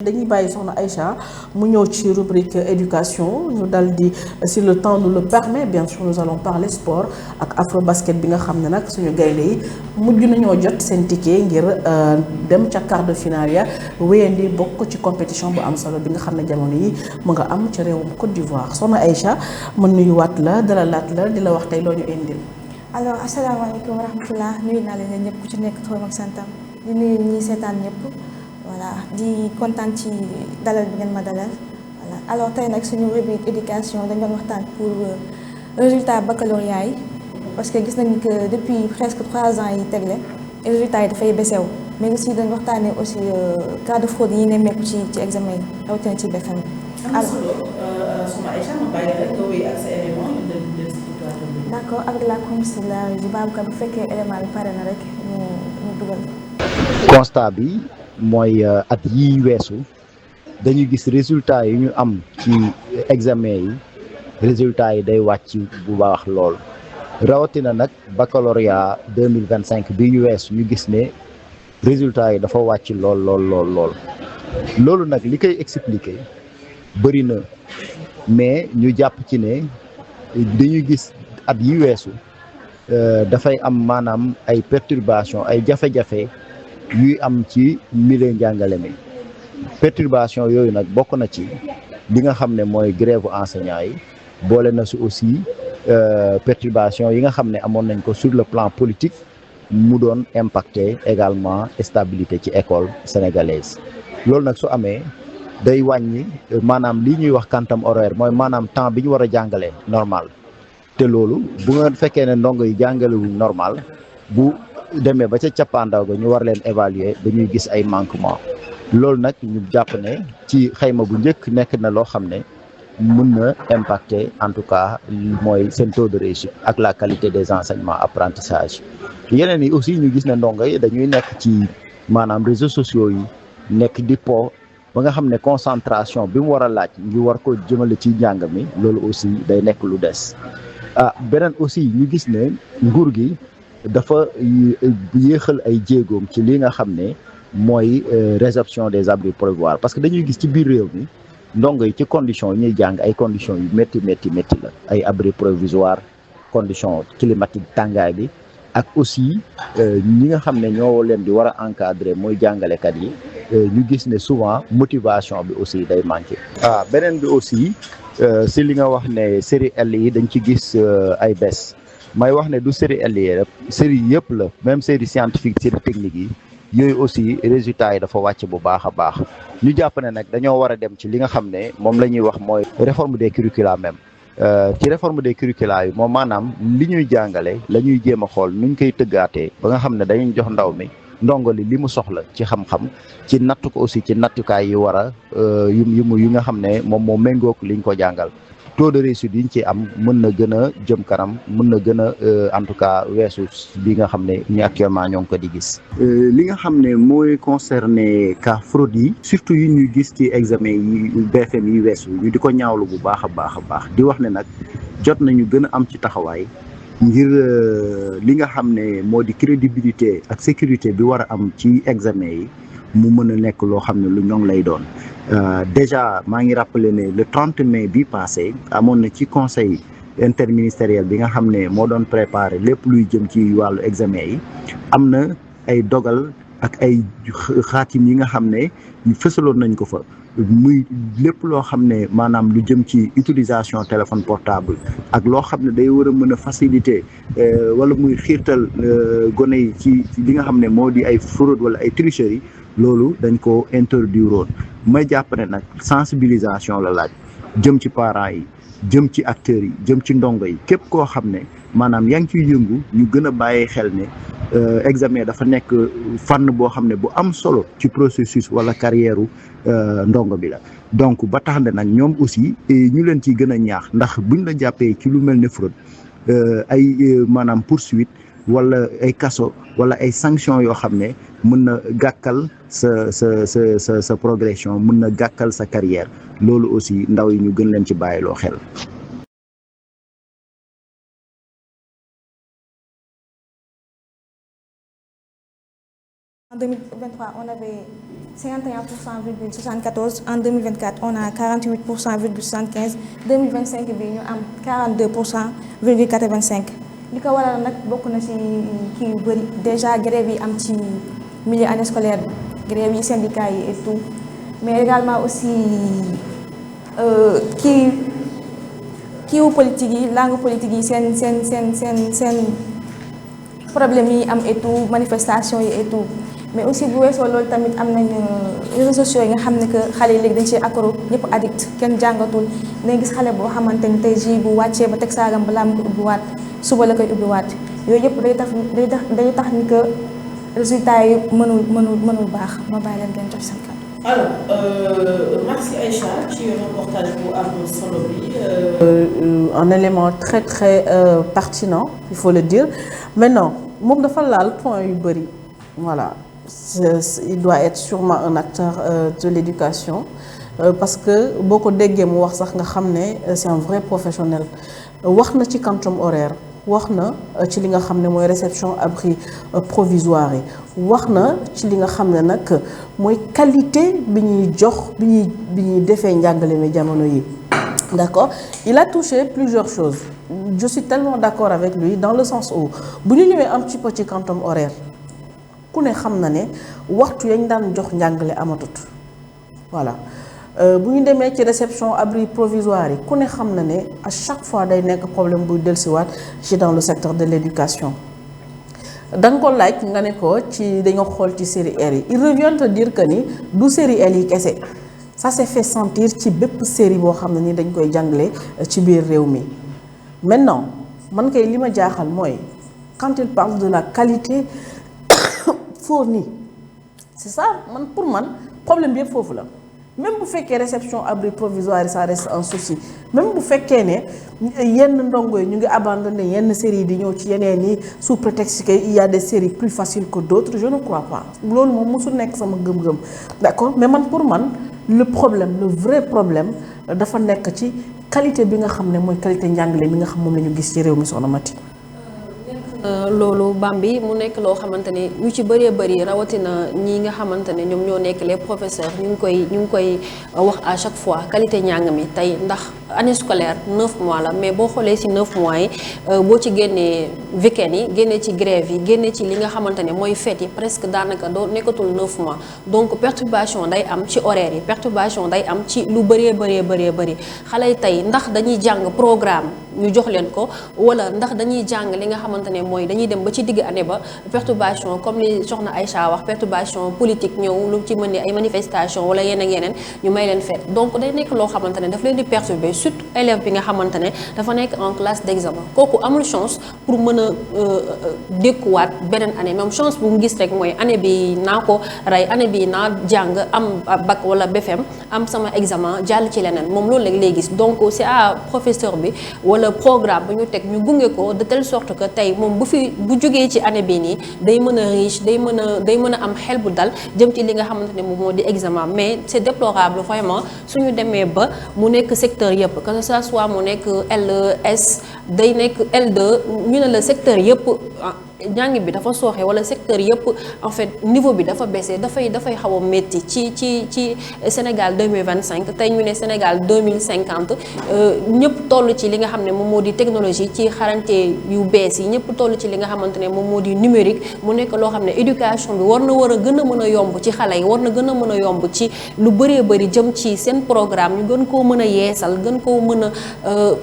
dañuy bàyyi soxna Aïcha mu ñëw ci rubrique éducation ñu dal di si le temps nous le permet bien sûr nous allons parler sport ak afro basket bi nga xam ne nag suñu gaynde yi mujj nañoo jot seen ticket ngir dem ca quart de finale ya wéyandi bokk ci compétition bu am solo bi nga xam ne jamono yi mu nga am ci réewum Côte d'Ivoire soxna Aïcha mën nuyuwaat la dalalaat la di la wax tey loo ñu indil. alors asalaamaaleykum wa rahmatulah nuyu naa leen ñëpp ku ci nekk turam ak santam di nuyu ñi seetaan ñëpp. voilà di kontaan ci dalal bi ngeen ma dalal voilà alors tey nag suñu rubrique éducation dañ doon waxtaan pour résultat baccalauréat yi parce que gis nañu que depuis presque 3 ans yi tegle résultats yi dafay baissew mais aussi dañ waxtaanee aussi cas de fraude yi nemmeeku ci examen yi rawatina ci BFEM. alors soxna Aïcha ma bàyyi rek nga wéy ak sa élément ñu dem si d' accord avec la commission de la régie Babacar bu fekkee élément bi pare na rek ñu dugal. constat bi. mooy at yi weesu dañu gis résultat yi ñu am ci examen yi résultat yi day wàcc bu baax lool rawatina nag baccalauréat 2025 bi ñu weesu ñu gis ne résultat yi dafa wàcc lool loolu nag li koy expliquer bëri na mais ñu jàpp ci ne dañu gis at yi weesu dafay am maanaam ay perturbation ay jafe-jafe yuy am ci milieu njàngale mi perturbation yooyu nag bokk na ci li nga xam ne mooy grève enseignants yi boole na si aussi perturbation yi nga xam ne amoon nañ ko sur le plan politique mu doon impacter également stabilité ci école sénégalaise loolu nag su amee day wàññi maanaam lii ñuy wax quantum horaire mooy maanaam temps bi ñu war a jàngalee normal te loolu bu nga fekkee ne ndongo yi jàngalewuñ normal bu demee ba ca cappaandaw ga ñu war leen évaluer dañuy gis ay manquement loolu nag ñu jàpp ne ci xayma bu njëkk nekk na loo xam ne mën na impacter en tout cas mooy seen taux de réussite ak la qualité des enseignements apprentissage yeneen yi aussi ñu gis ne ndongo yi dañuy nekk ci maanaam réseaux sociaux yi nekk di po ba nga xam ne concentration bi mu war a laaj ngi war ko jëmale ci njàng mi loolu aussi day nekk lu des beneen aussi ñu gis ne nguur gi dafa yéexal ay jéegoom ci li nga xam ne mooy résorption des abris provisoires parce que dañuy gis ci biir réew mi ndongo yi ci conditions yi ñuy jàng ay conditions yu métti la ay abris provisoires conditions climatiques tàngaay bi ak aussi ñi nga xam ne ñoo leen di war a encadrer mooy jàngalekat yi ñu gis ne souvent motivation bi aussi day manqué. beneen bi aussi si li nga wax ne série L yi dañ ci gis ay baisse may wax ne du série L yi rek série yëpp la même série scientifique série technique yi yooyu aussi résultats yi dafa wàcc bu baax a baax ñu jàpp ne nag dañoo war a dem ci li nga xam ne moom la ñuy wax mooy réforme des curricula même ci réforme des curricula yi moom maanaam li ñuy jàngale la ñuy jéem a xool nuñ koy tëggaatee ba nga xam ne dañuy jox ndaw mi ndongo li mu soxla ci xam-xam ci nattu ko aussi ci nattukaay yi war a yu nga xam ne moom moo méngoog liñ ko jàngal taux de réussite yi ñu ci am mën na gën a jëm kanam mën na gën a en tout cas weesu bi nga xam ne ñu actuellement ñoo ngi ko di gis. li nga xam ne mooy concerné cas fraude yi surtout yi ñuy gis ci examen yi BFM yi weesu ñu di ko ñaawlu bu baax a baax di wax ne nag jot nañu gën a am ci taxawaay ngir li nga xam ne moo di crédibilité ak sécurité bi war a am ci examen yi mu mën a nekk loo xam ne lu ñoŋ lay doon. déjà maa ngi rappelé ne le 30 mai bi passé amoon na ci conseil interministériel bi nga xam ne moo doon préparé lépp luy jëm ci wàllu examen yi am na ay dogal ak ay xaatim yi nga xam ne fësaloon nañ ko fa muy lépp loo xam ne maanaam lu jëm ci utilisation téléphone portable ak loo xam ne day war a mën a faciliter wala muy xiirtal gone yi ci li nga xam ne moo di ay fraude wala ay tricherie loolu dañ ko interdire woon may jàpp ne nag sensibilisation la laaj jëm ci parents yi jëm ci acteurs yi jëm ci ndongo yi képp koo xam ne maanaam yaa ngi ciy yëngu ñu gën a bàyyi xel ne examen dafa nekk fànn boo xam ne bu am solo ci processus wala carrière ndongo bi la donc ba tax na nag ñoom aussi ñu leen ciy gën a ñaax ndax buñ la jàppee ci lu mel ne fraude ay maanaam poursuite wala ay kaso wala ay sanctions yoo xam ne mën na gàkkal sa progression mën na gàkkal sa carrière loolu aussi ndaw yi ñu gën leen ci bàyyiloo xel. En 2023, on avait 51,74%. En 2024 on a 48,75%. 2025 bi ñu am 42,85%. li ko waral nag bokk na ci kii yu bëri déjà grève yi am ci milieu année scolaire bi grève yi syndicats yi et tout mais également aussi kiiwu politique yi langue politique yi seen problème yi am et tout manifestation yi et tout mais aussi bu weesoo loolu tamit am nañ réseaux sociaux yi nga xam ne que xale yi léegi dañ ci accro ñëpp addict kenn jàngatul dangay gis xale boo xamante ni tey jii bu wàccee ba teg saagam balaa mu ko ubbiwaat suba la koy ubbiwaat yooyu yëpp day tax ni que résultat yi mënul baax ma bàyyi leen ngeen jox seen kàddu. Alors, merci Aïcha ci reportage bu am solo bi. Un élément très très pertinent, il faut le dire. Maintenant moom dafa laal point yu bëri voilà il doit être sûrement un acteur de l'éducation parce que boo ko déggee mu wax sax nga xam ne c'est un vrai professionnel wax na ci quantum horaire. wax na ci li nga xam ne mooy réception abri provisoire yi wax na ci li nga xam ne nag mooy qualité bi ñuy jox bi ñuy defee njàngale mi jamono yi d'accord il a touché plusieurs choses je suis tellement d'accord avec lui dans le sens où bu ñu ñëwee un petit peu ci quantum horaire ku ne xam na ne waxtu yañ daan jox njàngale amatut voilà bu ñu demee ci réception abri provisoire yi ku ne xam na ne à chaque fois day nekk problème buy dellusiwaat ci dans le secteur de l'éducation da nga ko laaj nga ne ko ci dañoo xool ci série R yi il revient te dire que ni du série L yi kese ça s'est fait sentir ci bépp série boo xam ne ni dañ koy jàngale ci biir réew mi maintenant man kay li ma jaaxal mooy quand il parle de la qualité fournie c'est ça man pour man problème bi yëpp foofu la même bu fekkee réception abri provisoire yi ça reste un souci même bu fekkee ne yenn ndongo yi ñu ngi abandonné yenn séries yi di ñëw ci yeneen yi sous prétexte que il y a des séries plus faciles que d'autres je ne crois pas loolu moom mosul nekk sama gëm-gëm d'accord mais man pour man le problème le vrai problème dafa nekk ci qualité bi nga xam ne mooy qualité njàngale bi nga xam moom la ñu gis ci réew mi soxna Mati. loolu Bambi mu nekk loo xamante ne ñu ci bëree bëri rawatina ñi nga xamante ne ñoom ñoo nekk les professeurs ñu ngi koy wax à chaque fois qualité njàng mi tey ndax année scolaire 9 mois la mais boo xoolee ci 9 mois yi boo ci génnee week-end yi génnee ci grève yi génnee ci li nga xamante ne mooy fête yi presque daanaka doo nekkatul 9 mois donc perturbation day am ci horaire yi perturbation day am ci lu bëree bëri xale yi tey ndax dañuy jàng programme ñu jox leen ko wala ndax dañuy jàng li nga xamante ne mooy dañuy dem ba ci digg année ba perturbation comme li soxna Aïcha wax perturbation politique ñëw lu ci mën ni ay manifestation wala yeneen ñu may leen fête donc day nekk loo xamante ne daf leen di perturber surtout élève bi nga xamante ne dafa nekk en classe d'examen kooku amul chance pour mën a dékkuwaat beneen année même chance bu mu gis rek mooy année bi naa ko rey année bi naa jàng am bac wala BFM am sama examen jàll ci leneen moom loolu rek lay gis donc c'est à professeur bi wala programme bu ñu teg ñu gunge ko de telle sorte que tey moom bu jógee ci année bii nii day mën a riche day mën a am xel bu dal jëm ci li nga xamante ne moom moo di examen mais c'est déplorable vraiment suñu demee ba mu nekk secteur yëpp que ça soit mu nekk LS day nekk L2 ñu ne la secteur yëpp njàng bi dafa sooxe wala secteur yëpp en fait niveau bi dafa baissé dafay xaw a métti ci Sénégal 2025 tey ñu ne Sénégal 2050 ñëpp toll ci li nga xam ne moom moo di technologie ci xarañte yu bees yi ñëpp toll ci li nga xamante ne moom moo di numérique mu nekk loo xam ne éducation bi war a gën a mën a yomb ci xale yi war na gën a mën a yomb ci lu bëree bëri jëm ci seen programme ñu gën koo mën a yeesal gën koo mën a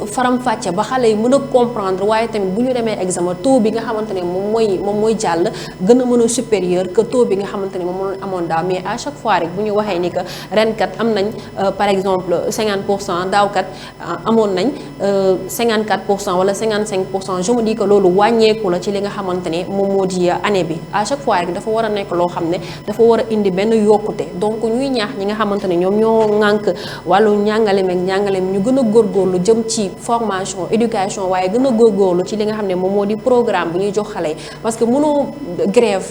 faram-fàcce ba xale yi mën a comprendre waaye tamit bu ñu demee examen taux bi nga xamante ne moom mooy jàll gën a mën a supérieur que taux bi nga xamante ne moom moo amoon daaw mais à chaque fois rek bu ñu waxee ni que ren kat am nañ par exemple 50% daaw kat amoon nañ 54% wala 55% je me dis que loolu wàññeeku la ci li nga xamante ne moom moo di année bi à chaque fois rek dafa war a nekk loo xam ne dafa war a indi benn yokkute donc ñuy ñaax ñi nga xamante ne ñoom ñoo ŋànk wàllu njàngaleem ñu gën a góorgóorlu jëm ci formation éducation waaye gën a góorgóorlu ci li nga xam ne moom moo di programme bu ñuy jox xale yi parce que mënoo grève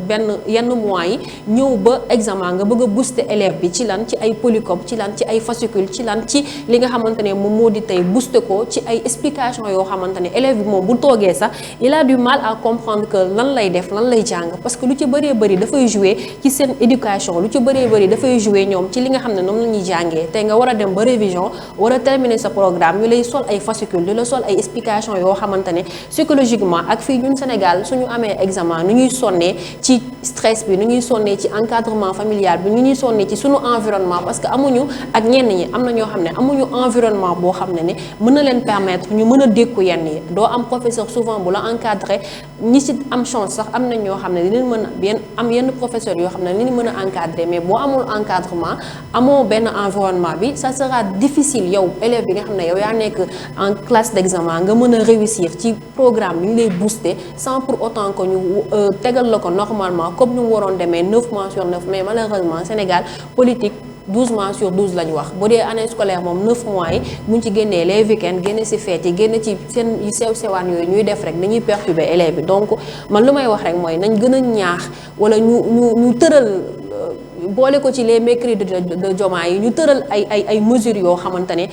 benn yenn mois yi ñëw ba examen nga bëgg a booster élève bi ci lan ci ay polycope ci lan ci ay fascicule ci lan ci li nga xamante ne moom moo di tey booster ko ci ay explication yoo xamante ne élève bi moom bu toogee sax il a du mal à comprendre que lan lay def lan lay jàng parce que lu ci bëree bëri dafay jouer ci seen éducation lu ci bëree bëri dafay jouer ñoom ci li nga xam ne noonu la ñuy jàngee tey nga war a dem ba révision war a terminer sa programme ñu lay sol ay fascicule di la sol ay explication yoo xamante ne psychologiquement ak fii ñun Sénégal suñu amee examen nu ñuy sonnee ci stress bi nu ñuy sonnee ci encadrement familial bi nu ñuy sonnee ci suñu environnement parce que amuñu ak ñenn ñi am na ñoo xam ne amuñu environnement boo xam ne mën na leen permettre ñu mën a dékku yenn yi doo am professeur souvent bu la encadré ñi ci am chance sax am nañ ñoo xam ne dinañ mën a am yenn professeur yoo xam ne dinañ mën a encadré mais boo amul encadrement amoo benn environnement bi ça sera difficile yow élève bi nga xam ne yow yaa nekk en classe d'examen nga mën a réussir ci programme bi ñu lay booster sans pour autant que ñu tegal la ko normalement comme ñu waroon demee 9 mois sur 9 mais malheureusement Sénégal politique 12 mois sur 12 la ñu wax bu dee année scolaire moom 9 mois yi buñ ci génnee les week-ends génne ci fête yi génne ci seen yu sew sewaan yooyu ñuy def rek dañuy perturber élèves bi donc man lu may wax rek mooy nañ gën a ñaax wala ñu tëral boole ko ci les mercredis de Diomaye yi ñu tëral ay mesures yoo xamante ne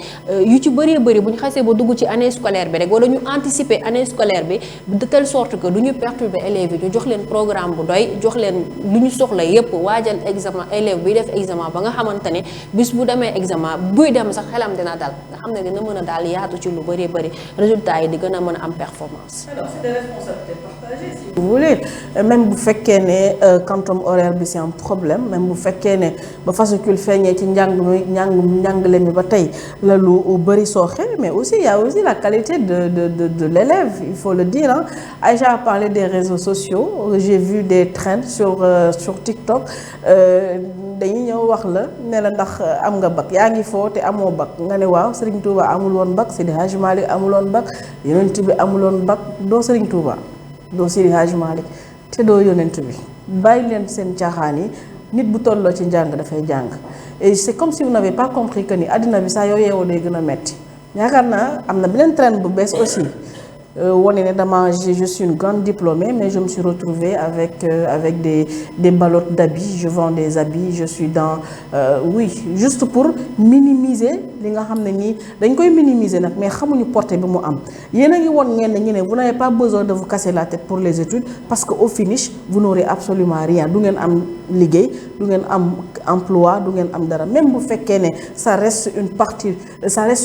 yu ci bëree bëri bu ñu xasee ba dugg ci année scolaire bi rek wala ñu anticiper année scolaire bi de telle sorte que du ñu perturber élèves yi ñu jox leen programme bu doy jox leen lu ñu soxla yépp waajal examen élève buy def examen ba nga xamante ne bis bu demee examen buy dem sax xelam dina dal nga xam ne dina mën a daal yaatu ci lu bëree bëri résultat yi di gën a mën a am performance. Alors c'est des responsabilités partagées si vous voulez même bu fekkee ne quantum horaire bi c'est un problème même bu fekkee ne ba fascicule feeñee ci njàngale mi ba tey la lu bëri sooxe mais aussi il y a aussi la qualité de l'élève il faut le dire hein. Aïcha a parlé des réseaux sociaux j'ai vu des trends sur TikTok dañuy ñëw wax la ne la ndax am nga bac yaa ngi foo te amoo bac nga ne waaw Serigne Touba amul woon bac Seydi Hadji Malick amul woon bac Yonent bi amul woon bac doo Serigne Touba doo Seydi Hadji Malick te doo Yonent bi bàyyi leen seen caaxaan yi nit bu tolloo ci njàng dafay jàng et c'est comme si vous n'avez pas compris que ni àddina bi saa yoo yeewoo day gën a metti yaakaar naa am na beneen trend bu bees aussi wane ne dama je suis une grande diplômée mais je me suis retrouvée avec des ballottes d'habits je vends des habits je suis dans oui juste pour minimiser li nga xam ne nii dañ koy minimiser nag mais xamuñu portée bi mu am yéen a ngi woon ngeen ne vous n'avez pas besoin de vous casser la tête pour les études parce que au finish vous n'aurez absolument rien du ngeen am liggéey du ngeen am emploi du ngeen am dara même bu fekkee ne ça reste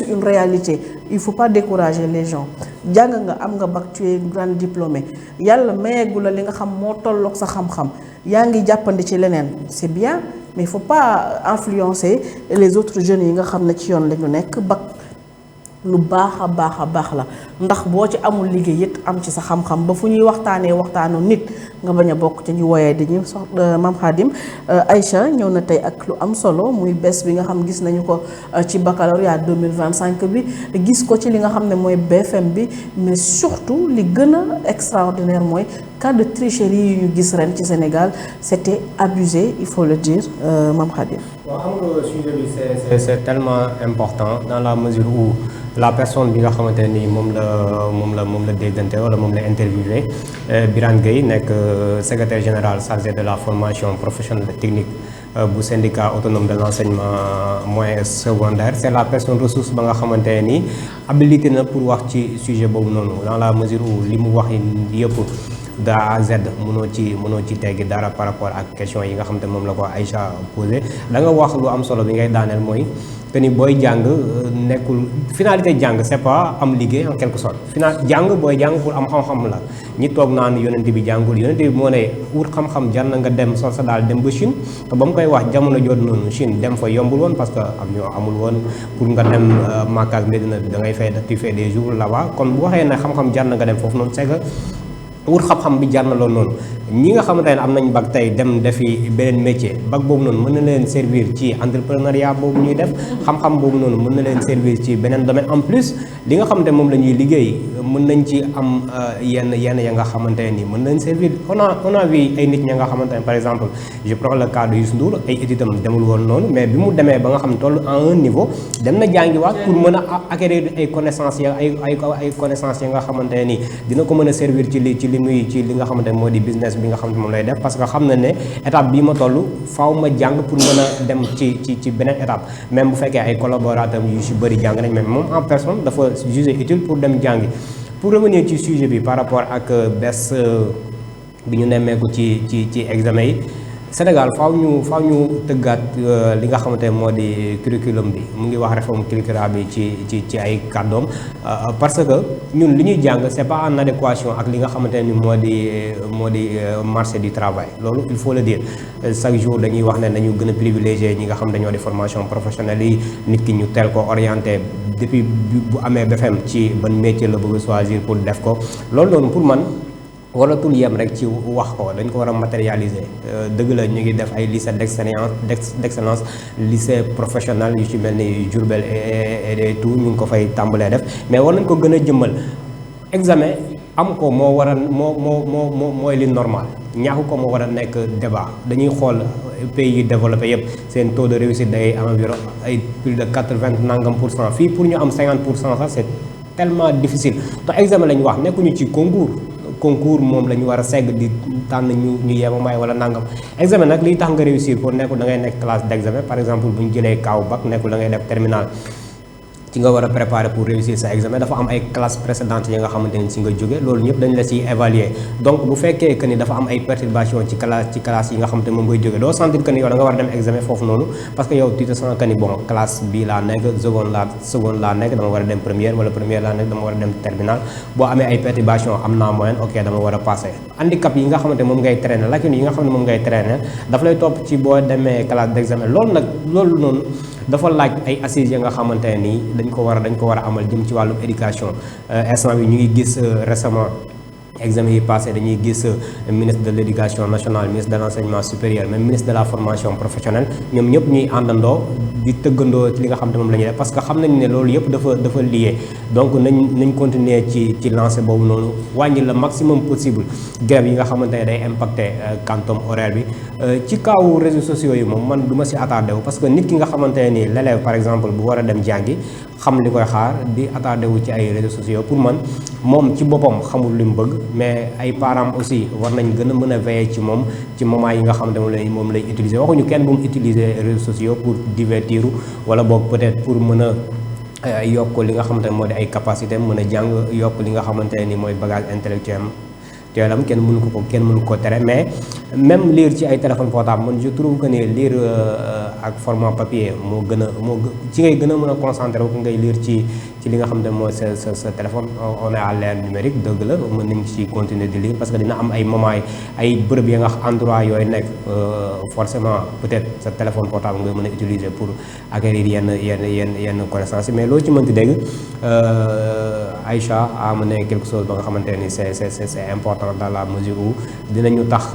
une réalité il faut pas décourager les gens jàng nga am nga bac tu es une grande diplômée yàlla mayeegu la li nga xam moo tolloog sa xam-xam yaa ngi jàppandi ci leneen c'est bien mais il faut pas influencer les autres jeunes yi nga xam ne ci yoon la ñu nekk bac lu baax a baax la ndax boo ci amul liggéey it am ci sa xam-xam ba fu ñuy waxtaanee waxtaanu nit nga bañ a bokk ci ñu woyee dañuy Mame Khadim Aïcha ñëw na tey ak lu am solo muy bés bi nga xam gis nañu ko ci baccalauréat 2025 bi gis ko ci li nga xam ne mooy BFM bi mais surtout li gën a extraordinaire mooy cas de tricherie yi ñu gis ren ci Sénégal c'était abusé il faut le dire Mame Khadim. waaw xam nga sujet bi c'est tellement important dans la mesure où la personne bi nga xamante ni moom la déggante wala moom la interviewé Birane Gueye nekk secrétaire général chargé de la formation professionnelle et technique bu syndicat autonome de l'enseignement moyen secondaire c'est la personne ressource ba nga xamante ni habilité na pour wax ci sujet boobu noonu dans la mesure où li mu wax yëpp de A à Z mënoo ci teggi dara par rapport ak question yi nga xam te moom la ko Aïcha posé da nga wax lu am solo bi ngay daaneel mooy que ni booy jàng nekkul finalité jàng c'est pas am liggéey en quelque sorte jàng booy jàng pour am xam-xam la ñi toog naan yonent bi jàngul yonent bi moo ne wut xam-xam jar na nga dem sol sa daal dem ba Chine te ba mu koy wax jamono jot noonu Chine dem fa yombul woon parce que amul woon pour nga dem Makka ak Medina da ngay fay tu fais des jours là-bas kon bu waxee ne xam-xam jar na nga dem foofu noonu c'est que wut xam-xam bi jar na loolu noonu ñi nga xamante ne am nañ bac tey dem defi beneen métier bac boobu noonu mën na leen servir ci entrepreneuriat boobu ñuy def xam-xam boobu noonu mën na leen servir ci beneen domaine en plus li nga xamante moom la ñuy liggéey mën nañ ci am yenn ya nga xamante ne nii mën nañ servir on a vu ay nit ña nga xamante ne par exemple je prends le cas de Youssou Ndour ay études am demul woon noonu mais bi mu demee ba nga xam ne toll à un niveau dem na jàngiwaat pour mën a acquérir ay connaissances ya ay connaissances ya nga xamante ne nii dina ko mën a servir ci li nga xamante ne moo di business bi nga xamante moom lay def parce que xam na ne étape bii ma toll faaw ma jàng pour mën a dem ci beneen étape même bu fekkee ay collaborateurs yu si bëri jàng nañ mais moom en personne dafa jugé utile pour dem jàngi. Pour revenir ci sujet bi par rapport ak baisse bi ñu nemmeeku ci examen yi Sénégal faaw ñu tëggaat li nga xamante ne moo di curriculum bi mu ngi wax réforme curriculaire bi ci ay kàddoom parce que ñun li ñuy jàng c'est pas en adéquation ak li nga xamante ne moo di marché du travail loolu il faut le dire chaque jour dañuy wax ne nañu gën a privilégier ñi nga xam dañoo di formation professionnelle yi nit ki ñu teel ko orienté depuis bu amee BFEM ci ban métier la bëgg choisir pour def ko loolu noonu pour man waratul yem rek ci wax ko dañ ko war a matérialiser dëgg la ñu ngi def ay lycée d'excellence lycée professionnel yu ci mel ni Diourbel et tout ñu ngi ko fay tàmbalee def mais war nañ ko gën a jëmmal examen am ko moo war a mooy li normal ñaaxu ko moo war a nekk débat dañuy xool pays yi développé yëpp seen taux de réussite day environ ay plus de 80 nangam pour cent fii pour ñu am 50% sax c'est tellement difficile te examen la ñu wax nekkuñu ci concours moom la ñu war a segg di tànn ñu yemamaay wala nangam examen nag liy tax nga réussir pour nekkul da ngay nekk classe d'examen par exemple bu ñu jëlee kaaw bac nekkul da ngay def terminal ci nga war a préparer pour réussir sa examen dafa am ay classes précédentes yi nga xamante ni si nga jóge loolu ñëpp dañ la ciy évaluer donc bu fekkee que ni dafa am ay perturbations ci classe yi nga xamante moom ngay jóge doo sentir que ni yow da nga war a dem examen foofu noonu parce que yow tu te sens que ni bon classe bii laa nekk seconde laa nekk dama war a dem première wala première laa nekk dama war a dem terminal boo amee ay perturbations am naa moyenne ok dama war a passer handicap yi nga xamante moom ngay traîner lacune yi nga xam ne moom ngay traîner daf lay topp ci boo demee classe d'examen loolu noonu dafa laaj ay assises ya nga xamante ne nii dañ ko war a amal jëm ci wàllum éducation instant bi ñu ngi gis récemment examen yi passé dañuy gis ministre de l'éducation nationale ministre de l'enseignement supérieur même ministre de la formation professionnelle ñoom ñëpp ñuy àndandoo di tëggandoo ci li nga xam ne moom la ñuy def parce que xam nañ ne loolu yëpp dafa lié donc nañ continuer ci lancé boobu noonu wàññi le maximum possible grève yi nga xamante ne day impacter quantum horaire bi ci kaw réseaux sociaux yi moom man du ma si attardé wu parce que nit ki nga xamante ne nii l'élève par exemple bu war a dem jàngi xam li koy xaar di attardé wu ci ay réseaux sociaux pour man moom ci boppam xamul li mu bëgg mais ay parents aussi war nañ gën a mën a veiller ci moom ci moment yi nga xam ne moom lay utiliser waxuñu kenn bu mu utiliser réseaux sociaux pour divertir wala boog peut-être pour mën a yokk li nga xamante ne moo di ay capacité mën a jàng yokk li nga xamante ne ni mooy bagage intellectuel teelam kenn mënu ko tere mais même lire ci ay téléphone portable man je trouve que ne lire ak format papier ci ngay gën a mën a concentrer wu ngay lire ci li nga xam ne mooy sa téléphone on est à l'ère numérique dëgg la mën nañ ci continuer di lire parce que dina am ay moment ay bërëb ya nga endroit yooyu nekk forcément peut-être sa téléphone portable ngay mën a utiliser pour acquérir yenn connaissances mais loo ci mënti dégg Aïcha a amené quelque chose ba nga xamante ni c'est important dans la mesure où dinañu tax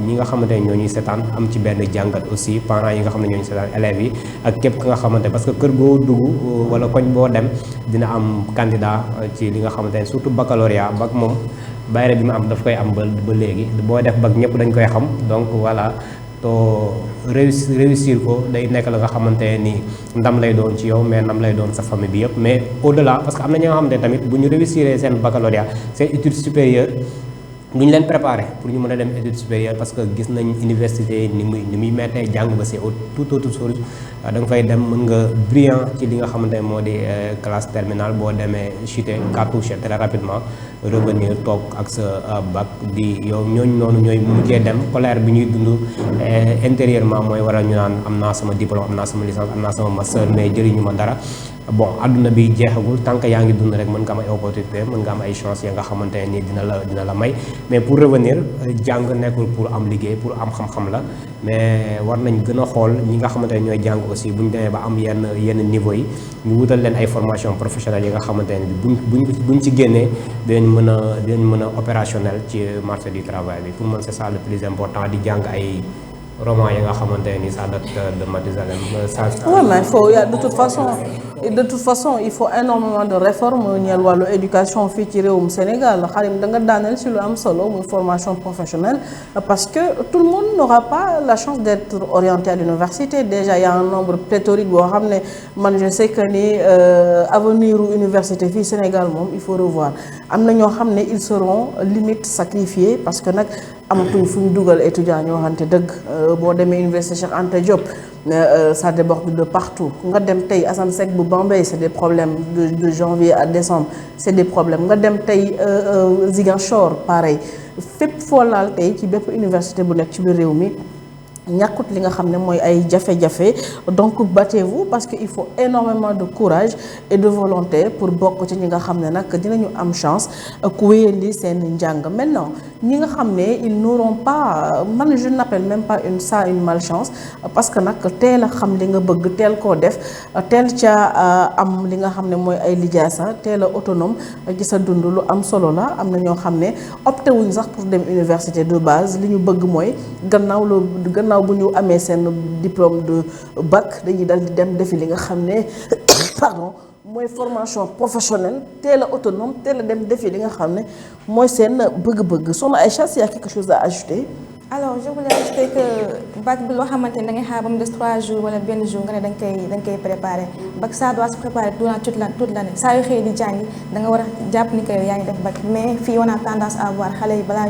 ñi nga xamante ne ñoo ñuy seetaan am ci benn jàngat aussi parents yi nga xam ne ñoo ñuy seetaan élèves yi ak képp ki nga xamante parce que kër goo dugg wala koñ boo dem dina am candidat ci li nga xamante ne surtout baccalauréat bac moom bayre bi mu am daf koy am ba léegi boo def bac ñëpp dañ koy xam donc voilà to réussir ko day nekk la nga xamante ni ndam lay doon ci yow mais ndam lay doon sa famille bi yëpp mais au-delà parce que am na ñi nga xamante ne tamit bu ñu réussir seen baccalauréat seen étude supérieure lu ñu leen préparé pour ñu mën a dem étude supérieure parce que gis nañ université ni muy mettee jàng ba c'est tout autre chose da nga fay dem mën nga brillant ci li nga xamante ne moo di classe terminale boo demee chuter cartouche très rapidement revenir toog ak sa bac di yow ñooñu noonu ñooy mujjee dem colère bi ñuy dund intérieurement mooy waral ñu naan am naa sama diplôme am naa sama licence am naa sama master mais jëriñu ma dara bon adduna bi jeexagul tant que yaa ngi dund rek mën nga am ay opportunité mën nga am ay chance ya nga xamante ne nii dina la may mais pour revenir jàng nekkul pour am liggéey pour am xam-xam la mais war nañ gën a xool ñi nga xamante ne ñooy jàng aussi bu ñu demee ba am yenn niveau yi ñu wutal leen ay formation professionnelle yi nga xamante ne buñ ci génnee dinañ mën a opérationnel ci marché du travail bi pour man c'est ça le plus important di jàng ay roman yi nga xamante ni ça date de Mathusalem. Oui, mais de toute façon il faut énormément de réformes ñeel wàllu éducation fii ci réewum Sénégal xarim da nga daaneel ci lu am solo muy formation professionnelle parce que tout le monde n'aura pas la chance d'être orienté à l'université. Déjà il y a un nombre pléthorique boo xam ne man je sais que ni avenir u université fii Sénégal moom il faut revoir. Am na ñoo xam ne ils seront limite sacrifiés parce que nag amatuñ fu ñu dugal étudiants ñoo xamante dëgg boo demee université Cheikh Anta Diop ça déborde de partout nga dem tey Assane Seck bu Bambey c'est des problèmes de janvier à décembre c'est des problèmes nga dem tey Ziguinchor pareil fépp foo laal tey ci bépp université bu nekk ci biir réew mi ñàkkut li nga xam ne mooy ay jafe-jafe donc battez-vous parce que il faut énormément de courage et de volonté pour bokk ci ñi nga xam ne nag dinañu am chance ku wéyandi seen njàng. Maintenant ñi nga xam ne ils n'auront pas man je n'appelle même pas une malchance parce que nag teel a xam li nga bëgg teel koo def teel ca am li nga xam ne mooy ay lijaasa teel a autonome ci sa dund lu am solo la. Am na ñoo xam ne opté wuñ sax pour dem université de base li ñu bëgg mooy gannaaw bu ñu amee seen diplôme de bac dañuy dal di dem defi li nga xam ne pardon mooy formation professionnelle teel a autonome teel a dem defi li nga xam ne mooy seen bëgg-bëgg. Soxna Aïcha, il y a quelque chose à ajouter? Alors je voulais ajouter que bac bi loo xamante ne da ngay xaar ba mu des 3 jours wala benn jour nga ne da nga koy préparer bac ça doit se préparer durant toute l'année saa yu xëy di jàngi da nga war a jàpp ni que yow yaa ngi def bac. Mais fii on a tendance à voir xale yi balaa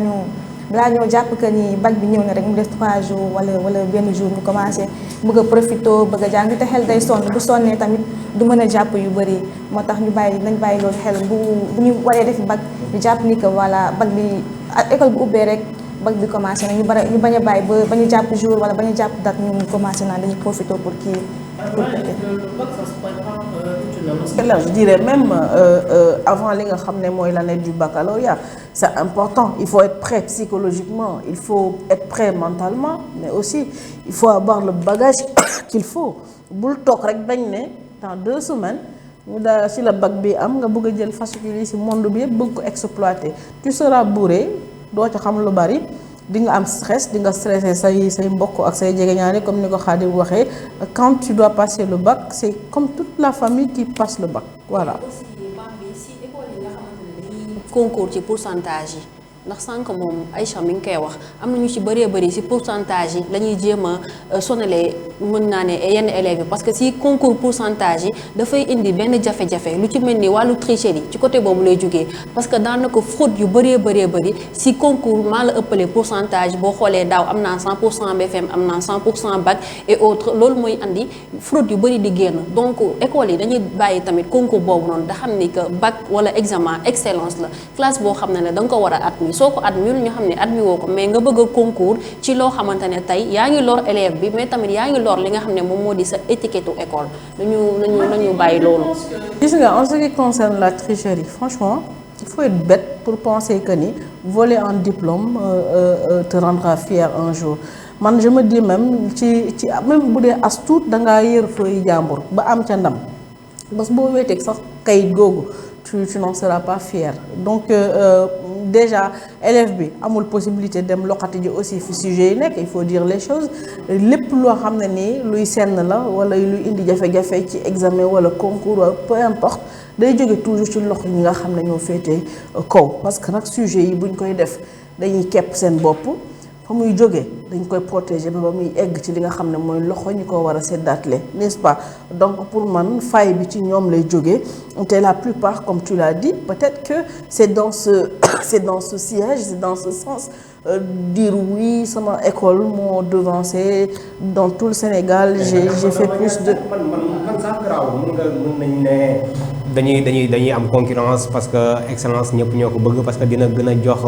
ñoo jàpp que ni bac bi ñëw na rek mu des 3 jours wala benn jour ñu commencé bëgg a profité bëgg a jàng te xel day sonn bu sonnee tamit du mën a jàpp yu bëri moo tax nañ bàyyi loolu xel bu ñu waree def bac ñu jàpp ni que voilà bac bi école bu ubbee rek bac bi commencé na ñu bañ a bàyyi ba ñu jàpp jour wala ba ñu jàpp date ñu commencé naan dañuy profité pour kii. Là, je dirais même avant li nga xam ne mooy l'année du baccalauréat c'est important. Il faut être prêt psychologiquement, il faut être prêt mentalement, mais aussi il faut avoir le bagage qu'il faut. Bul toog rek dañ ne dans 2 semaines ñu daal ci la bac bi am nga bëgg a jël fascicule yi ci monde bi yëpp bëgg ko exploiter. Tu seras bourré doo ci xam lu bari di nga am stress di nga stressé say mbokk ak say jegeñaale comme ni ko Khadim waxee. Quand tu dois passer le bac c'est comme toute la famille qui passe le bac voilà. aussi bac bi si école yi nga xamante ne dañuy concours ci pourcentage yi ndax sànq moom Aïcha mi ngi koy wax am na ñu ci bëree bëri si pourcentage yi la ñuy jéem a sonalee mën naa ne yenn élèves yi parce que si concours pourcentage yi dafay indi benn jafe-jafe lu ci mel ni wàllu tricherie ci côté boobu lay jógee parce que daanaka fraude yu bëree bëri si concours maa la ëppale pourcentage boo xoolee daaw am naa 100% BFM am naa 100% bac et autres loolu mooy andi fraude yu bëri di génn donc école yi dañuy bàyyi tamit concours boobu noonu da xam ni que bac wala examen excellence la classe boo xam ne da nga ko war a admis soo ko admis ñu xam ne admis woo ko mais nga bëgg a concours ci loo xamante ne tey yaa ngi lor élève bi mais tamit yaa ngi lor li nga xam ne moom moo di sa étiquette école nañu bàyyi loolu. Gis nga en ce qui concerne la tricherie franchement il faut être bête pour penser que ni voler un diplôme te rendra fier un jour. Man je me dis même même bu dee as tuut da ngaa yër feuille jàmbur ba am ca ndam bés boo wéeteeg sax kayit googu tu n'en seras pas fier donc déjà élève bi amul possibilité dem loxati ji aussi fi sujet yi nekk il faut dire les choses lépp loo xam ne nii luy senn la wala luy indi jafe-jafe ci examen wala concours peu importe day jóge toujours ci loxo ñi nga xam ne ñoo féetee kaw parce que nag sujet yi buñ koy def dañuy kepp seen bopp fa muy jógee dañ koy protéger ba muy egg ci li nga xam ne mooy loxo ñu ko war a séddaatle n'est-ce pas donc pour man faille bi ci ñoom lay jógee te la plupart comme tu l'as dit peut-être que c'est dans ce siège c'est dans ce sens dire oui sama école moo devancé dans tout le Sénégal j'ai fait plus de man sax garaaw mën nañ ne dañuy am concurrence parce que excellence ñëpp ñoo ko bëgg parce que dina gën a jox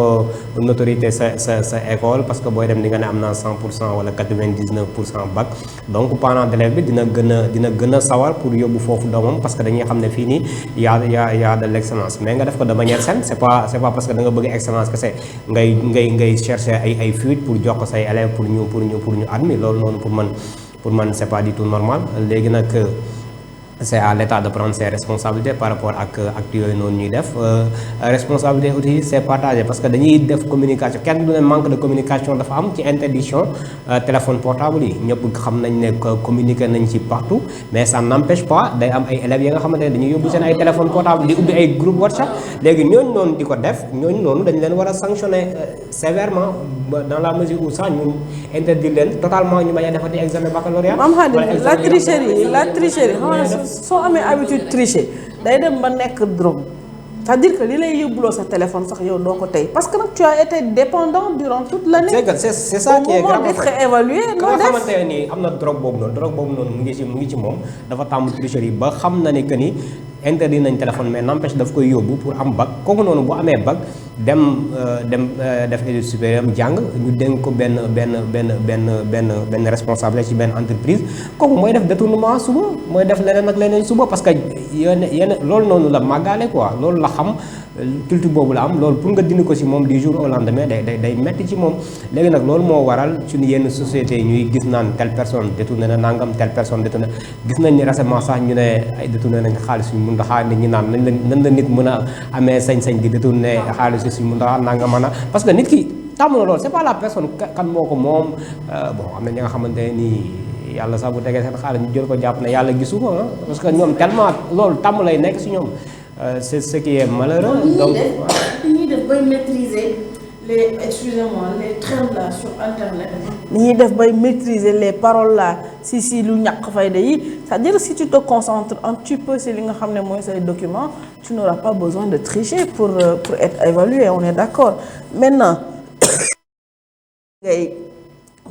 notoriété sa école parce que booy dem di nga ne am naa 100% wala 99% bac donc parent d'élève bi dina gën a sawar pour yóbbu foofu doomam parce que dañuy xam ne fii nii y a de l'excellence mais nga def ko de manière saine c'est pas parce que da nga bëgg excellence kese ngay chercher ay fuite pour jox ko say élèves pour ñu admis loolu noonu pour man c'est pas du tout normal léegi nag c'est à l'État de prendre ses responsabilités par rapport ak actes yooyu noonu ñuy def responsabilité aussi c'est partagé parce que dañuy def communication kenn du ne manque de communication dafa am ci interdiction téléphone portable yi ñëpp xam nañ ne communiquer nañ ci partout mais ça n'empêche pas day am ay élèves yi nga xamante ne dañuy yóbbu seen ay téléphone portable di ubbi ay groupe WhatsApp léegi ñooñu noonu di ko def ñooñu noonu dañ leen war a sanctionner sévèrement dans la mesure où sax ñu interdire leen totalement ñu bañ a defati examen baccalauréat. la tricherie soo amee habitude tricher day dem ba nekk drogue c'est-à-dire que li lay yóbbuloo sa téléphone sax yow doo ko tey parce que nag tu as été dépendant durant toute l'année. c'est ça qui est grave. au moment d'être évalué noo def xamante ne nii am na drogue boobu noonu mu ngi ci moom dafa tàmm tricherie ba xam na ne que ni interdit nañ téléphone mais n'empêche daf koy yóbbu pour am bac kooku noonu bu amee bac dem def étude supérieure jàng ñu dénk ko benn responsable ci benn entreprise kooku mooy def détournement suba mooy def leneen ak leneen suba parce que yenn loolu noonu la màggaale quoi loolu la xam culture boobu la am loolu pour nga dindi ko ci moom du jour au lendemain day metti ci moom léegi nag loolu moo waral suñu yenn société ñuy gis naan telle personne détourné na nangam telle personne détourné gis nañ ni récemment sax ñu ne ay détourné nañ xaalis suñu mun taxaa nit ñi naan nan la nit mën a amee sañ-sañ di détourné xaalis suñu mun taxaa nanga mën a parce que nit ki tàmm na loolu c'est pas la personne kan moo ko moom bon am na ñi nga xamante ne nii yàlla sax bu tegee seen xaalis ñu jël ko jàpp ne yàlla gisu ko parce que ñoom tellement loolu tàmm lay nekk ci ñoom c'est ce qui est malheureux. Donc ñuy def bay maîtriser les termes là sur internet. ñuy def bay maîtriser les paroles là si lu ñàkk fayda yi c'est-à-dire si tu te concentres un petit peu si li nga xam ne mooy say documents tu n'auras pas besoin de tricher pour être évalué on est d'accord maintenant ngay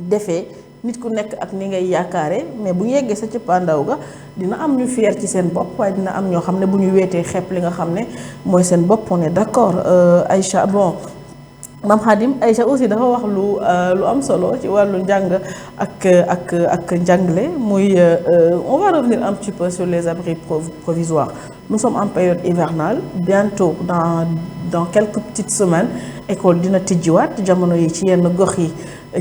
defee. nit ku nekk ak ni ngay yaakaare mais bu ñu yeggee sa cëppaandaw ga dina am ñu fier ci seen bopp waaye dina am ñoo xam ne bu ñu weetee xepp li nga xam ne mooy seen bopp on est d'accord Aïcha bon Mame Khadim Aïcha aussi dafa wax lu am solo ci wàllu njàng ak njàngale muy on va revenir un petit peu sur les abris provisoires nous sommes en période hivernale bientôt dans quelques petites semaines école dina tijjiwaat jamono yi ci yenn gox yi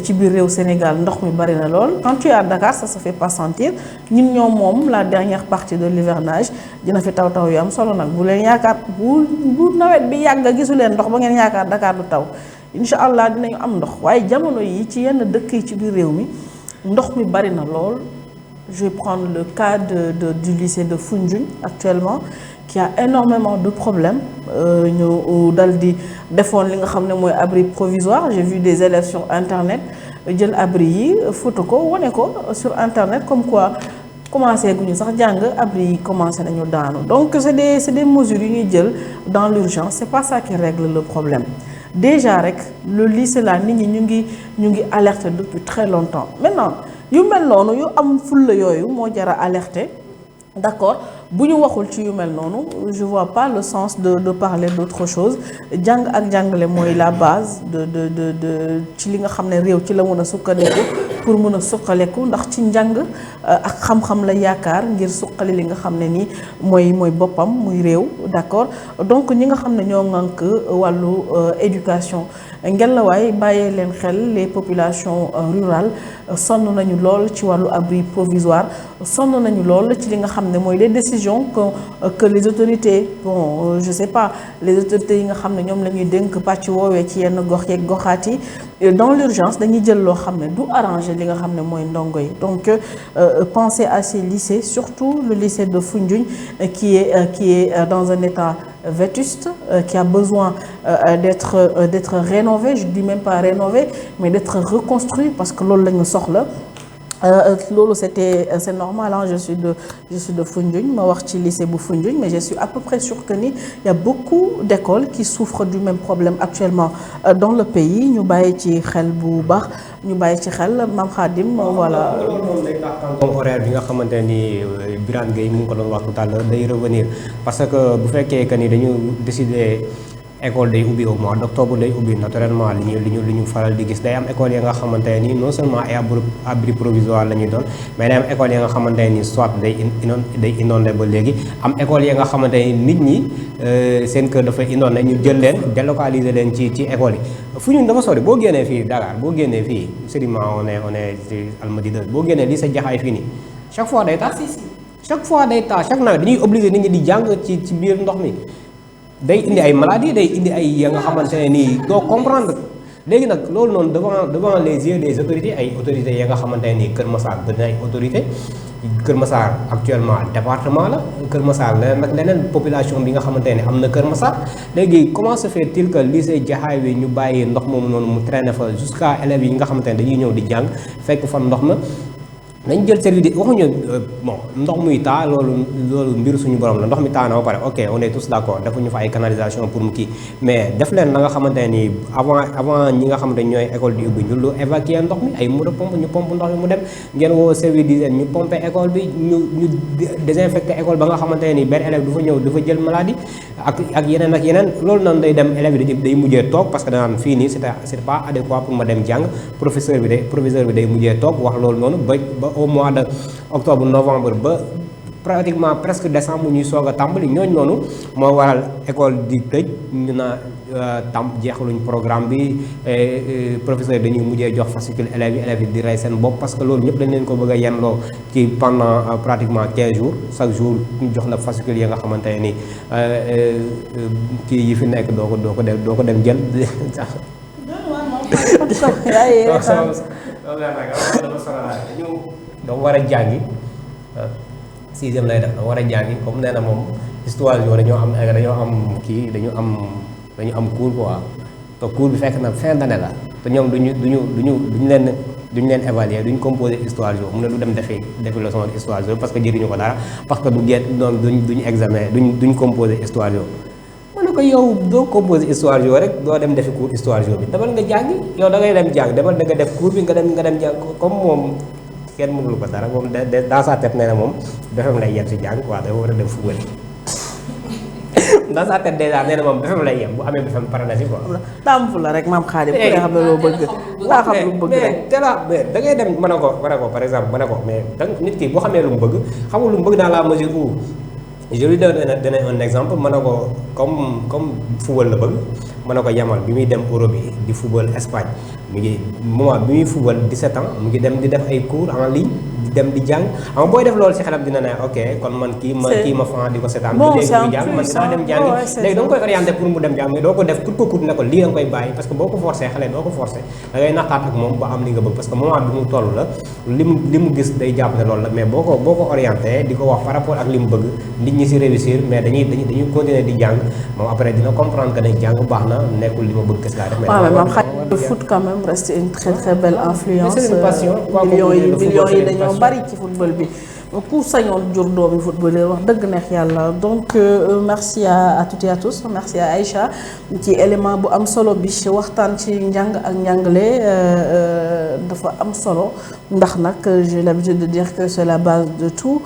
ci biir réew Sénégal ndox mi bari na lool quand tu es à Dakar ça se fait pas sentir ñun ñoom moom la dernière partie de l'hivernage dina fi taw yu am solo nag bu leen yaakaar bu nawet bi yàgg gisu leen ndox ba ngeen yaakaar Dakar du taw incha allah dinañu am ndox waaye jamono yi ci yenn dëkk yi ci biir réew mi ndox mi bari na lool je vais prendre le cas du lycée de Foundiougne actuellement qui a énormément de problèmes ñu dal di defoon li nga xam ne mooy abri provisoire j'ai vu des élèves sur internet jël abri yi photo ko wane ko sur internet comme quoi commencé guñu sax jàng abri yi commencé nañu daanu donc c'est des mesures yu ñuy jël dans l'urgence c'est pas ça qui règle le problème déjà rek le lycée là nit ñi ñu ngi alerté depuis très longtemps maintenant yu mel noonu yu am fulla yooyu moo jar a alerté d'accord bu ñu waxul ci yu mel noonu je vois pas le sens de parler d'autre chose jàng ak jàngale mooy la base de ci li nga xam ne réew ci la mën a sukkandiku pour mën a suqaleku ndax ci njàng ak xam-xam la yaakaar ngir suqali li nga xam ne nii mooy boppam muy réew d'accord donc ñi nga xam ne ñoo ŋànk wàllu éducation ngelawaay bàyyee leen xel les populations rurales sonn nañu lool ci wàllu abri provisoire sonn nañu lool ci li nga xam ne mooy les décisions que les autorités bon je sais pas les autorités yi nga xam ne ñoom la ñuy dénk pàcc woowee ci yenn gox yeeg goxaat yi dans l'urgence dañuy jël loo xam ne du arranger li nga xam ne mooy ndongo yi donc pensez à ces lycées surtout le lycée de Foundiougne qui est dans un état vétuste qui a besoin d'être rénové je dis même pas rénové mais d'être reconstruit parce que loolu la ñu soxla loolu c'est normal hein. Je suis de Foundiougne ma wax ci lycée bu Foundiougne mais je suis à peu près sûre que ni y a beaucoup d'écoles qui souffrent du même problème actuellement dans le pays ñu bàyyi ci xel bu baax ñu bàyyi ci xel Mame Khadim voilà. loolu moom day tax comme horaire bi nga xamante ni Birane Gueye mu ngi ko doon wax tout à l'heure day revenir parce que bu fekkee que ni dañu décider. École day ubbi au mois d'octobre day ubbi naturellement li ñu faral di gis day am école yi nga xamante ne nii non seulement ay abri provisoire la ñuy doon mais day am école yi nga xamante ne nii soit day inondé ba léegi am école yi nga xamante ne nit ñi seen kër dafay inondé ñu jël leen délocaliser leen ci école yi fu ñu dafa sori boo génnee fii Dakar boo génnee fii sériment on est Almadies 2 boo génnee lycée Jaxaay fii nii chaque fois day taa chaque nawet dañuy obligé nit ñi di jàng ci biir ndox mi day indi ay maladies day indi ay ya nga xamante ne nii doo comprendre léegi nag loolu noonu devant les yeux des autorités ay autorités ya nga xamante ne nii Kër Massar bëri na ay autorités Kër Massar actuellement département la Kër Massar leneen nag leneen population bi nga xamante ne am na Kër Massar léegi comment se fait-il que lycée Jaxaay wi ñu bàyyi ndox moomu noonu mu traîner fa jusqu'à élèves yi nga xamante ne dañuy ñëw di jàng fekk fan ndox ma nañ jël service di waxuñu bon ndox muy taa loolu mbiru suñu borom la ndox mi taa na ba pare ok on est tous d'accord defuñu fa ay canalisation pour mu kii mais def leen la nga xamante ne nii avant ñi nga xamante ne ñooy école di ubbi ñu lu évacuer ndox mi ay moto pompe ñu pompe ndox mi mu dem ngeen woo service d'hygiène ñu pomper école bi ñu désinfecter école ba nga xamante ne nii benn élève du fa ñëw dafa jël maladie ak yeneen loolu noonu day dem élève bi day mujjee toog parce que danaan fii nii c'est pas adéquat pour ma dem jàng proviseur bi day mujjee toog wax loolu noonu ba au mois de octobre novembre ba pratiquement presque décembre ñuy soog a tàmbali ñooñu noonu moo waral école di tëj ñu naa jeexaluñ programme bi professeur dañuy mujjee jox fascicule élèves yi di rey seen bopp parce que loolu ñëpp dañ leen ko bëgg a yenloo ci pendant pratiquement 15 jours chaque jour ñu jox la fascicule yi nga xamante ne ni kii yi fi nekk doo ko dem jël dafa war a jàngi sixième lay def dafa war a jàngi comme nee na moom histoire yooyu dañoo am cours quoi te cours bi fekk na fin d'année la te ñoom duñu leen évaluer duñu composer histoire yooyu mu ne du dem defi leçon de histoire yooyu parce que jëriñu ko dara parce que duñu examen duñ composer histoire yooyu ma ne ko yow doo composer histoire yooyu rek doo dem defi cours histoire yooyu bi demal nga jàngi yow da ngay dem jàng demal da nga def cours bi nga dem jàng comme moom kenn mënul ko dara moom dans sa tête nee na moom BFEM lay yem si jàng quoi dafa war a dem football dans sa tête déjà nee na moom BFEM lay yem bu amee BFEM pare na si quoi. daam fu la rek Mame Khadim ku ne xam ne loo bëgg. laa xam lu mu bëgg rek mais da ngay dem mën na ko par exemple mën na ko mais nit ki boo xamee lu mu bëgg xamul lu mu bëgg dans la mesure où je lui donne un exemple mën na ko comme football la bëgg mën na ko yamal bi muy dem Europe yi di football Espagne mu ngi moment bi muy football 17 ans mu ngi dem di def ay cours en ligne di dem di jàng xam nga booy def loolu si xelam dina ne ok kon man kii ma fan di ko seetaan bi léegi muy jàng man dinaa dem jàngi léegi da nga koy orienté pour mu dem jàng mais doo ko def coûte que coûte ne ko lii da nga koy bàyyi parce que boo ko forcé xale doo ko forcé da ngay naxtaat ak moom ba am li nga bëgg parce que moment bi mu toll la li mu gis day jàpp ne loolu la mais boo ko orienté di ko wax par rapport ak li mu bëgg nit ñi si réussir mais dañuy continuer di jàng moom après dina comprendre que ne jàng baax na nekkul li ma bëgg kese laa def mais le foot quand même reste une très très belle influence. C'est une passion. millions yi dañoo bari ci football bi. ku sañoon jur doomi footballeur wax dëgg neex yàlla donc merci à toutes et à tous merci à Aïcha ci élément bu am solo bi waxtaan ci njàng ak njàngale dafa am solo ndax nag j'ai l'habitude de dire que c'est la base de tout